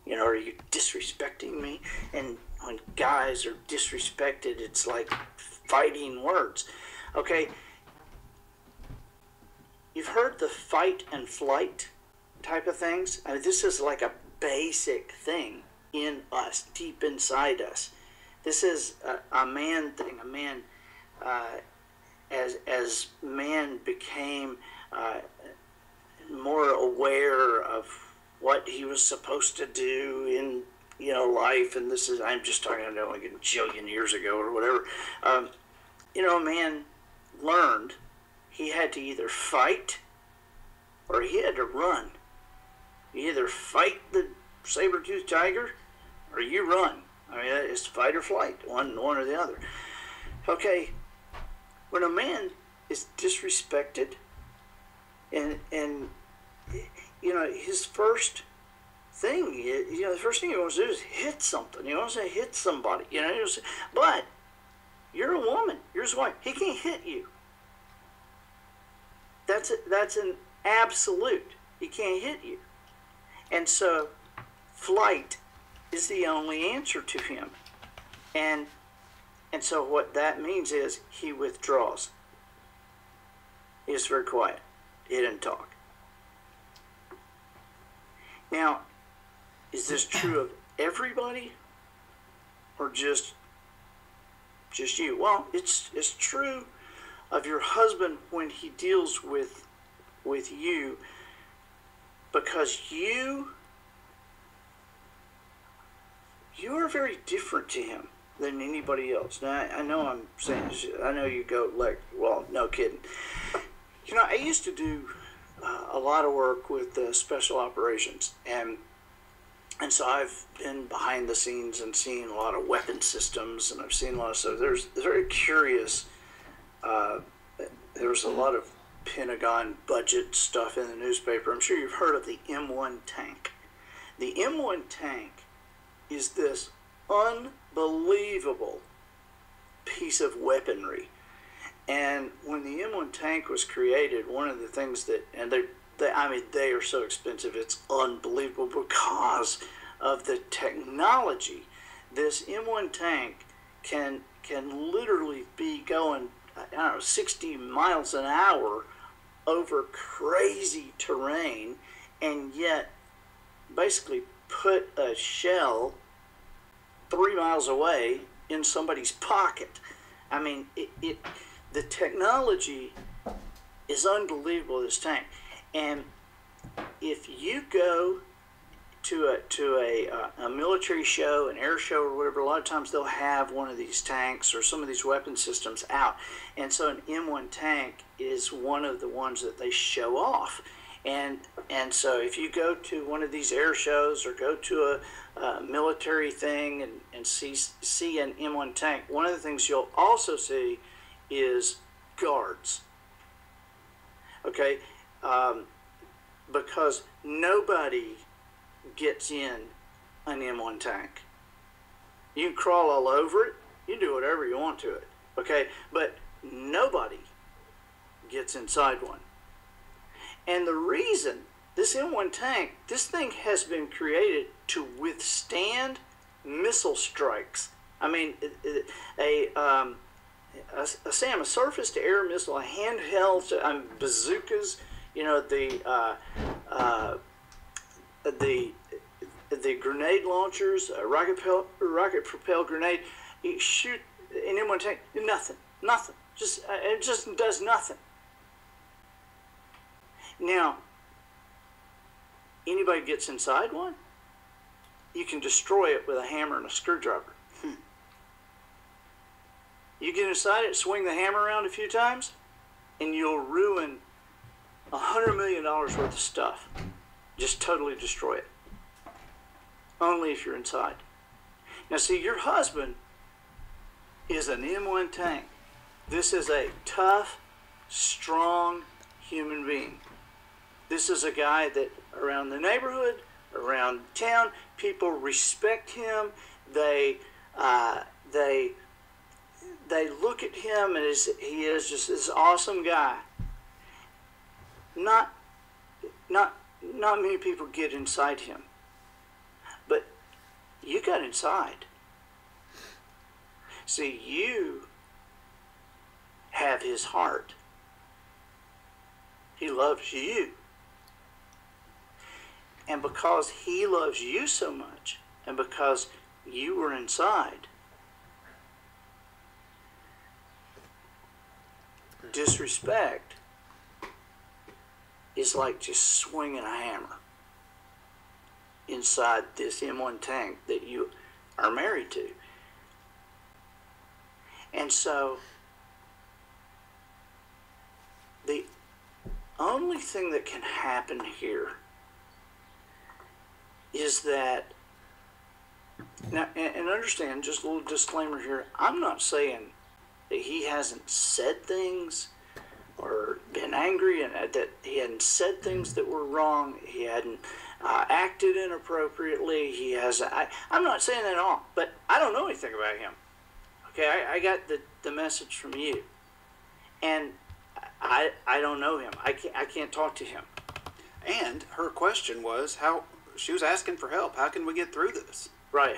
You know, are you disrespecting me? And when guys are disrespected, it's like fighting words. Okay, you've heard the fight and flight type of things. I mean, this is like a basic thing in us, deep inside us. This is a man thing. A man, as man became more aware of what he was supposed to do in life, and this is, I'm just talking about like a jillion years ago or whatever. A man learned he had to either fight or he had to run. You either fight the saber-toothed tiger or you run. I mean, it's fight or flight, one or the other. Okay, when a man is disrespected, and his first thing, the first thing he wants to do is hit something. He wants to hit somebody. But you're a woman. You're his wife. He can't hit you. That's an absolute. He can't hit you. And so flight is the only answer to him. And so what that means is he withdraws. He's very quiet. He didn't talk. Now, is this true of everybody or just you? Well, it's true of your husband when he deals with you, because you are very different to him than anybody else. Now, I know I'm saying this, I know you go like, well, no kidding. I used to do a lot of work with special operations, and so I've been behind the scenes and seen a lot of weapon systems, and I've seen a lot of stuff. There's very curious. There was a lot of Pentagon budget stuff in the newspaper. I'm sure you've heard of the M1 tank. The M1 tank is this unbelievable piece of weaponry. And when the M1 tank was created, one of the things that, and they are so expensive, it's unbelievable because of the technology. This M1 tank can literally be going, 60 miles an hour over crazy terrain, and yet basically put a shell 3 miles away in somebody's pocket. I mean, the technology is unbelievable, this tank. And if you go to a military show, an air show or whatever, a lot of times they'll have one of these tanks or some of these weapon systems out. And so an M1 tank is one of the ones that they show off. And so if you go to one of these air shows or go to a military thing and see an M1 tank, one of the things you'll also see is guards. Okay? Because nobody gets in an M1 tank. You can crawl all over it. You can do whatever you want to it. Okay? But nobody gets inside one. And the reason this M1 tank, this thing has been created to withstand missile strikes. I mean, a surface-to-air missile, a handheld bazookas, the grenade launchers, rocket-propelled grenade. You shoot an M1 tank, nothing. It just does nothing. Now, anybody gets inside one, you can destroy it with a hammer and a screwdriver. You get inside it, swing the hammer around a few times, and you'll ruin $100 million worth of stuff. Just totally destroy it. Only if you're inside. Now see, your husband is an M1 tank. This is a tough, strong human being. This is a guy that around the neighborhood, around town, people respect him. They look at him and he is just this awesome guy. Not many people get inside him. But You got inside. See, you have his heart. He loves you. And because he loves you so much, and because you were inside, disrespect is like just swinging a hammer inside this M1 tank that you are married to. And so the only thing that can happen here is that, now, and understand, just a little disclaimer here, I'm not saying that he hasn't said things or been angry and that he hadn't said things that were wrong, he hadn't acted inappropriately, he hasn't, I'm not saying that at all, but I don't know anything about him. Okay, I got the message from you, and I don't know him. I can't talk to him. And her question was, how she was asking for help. How can we get through this? Right.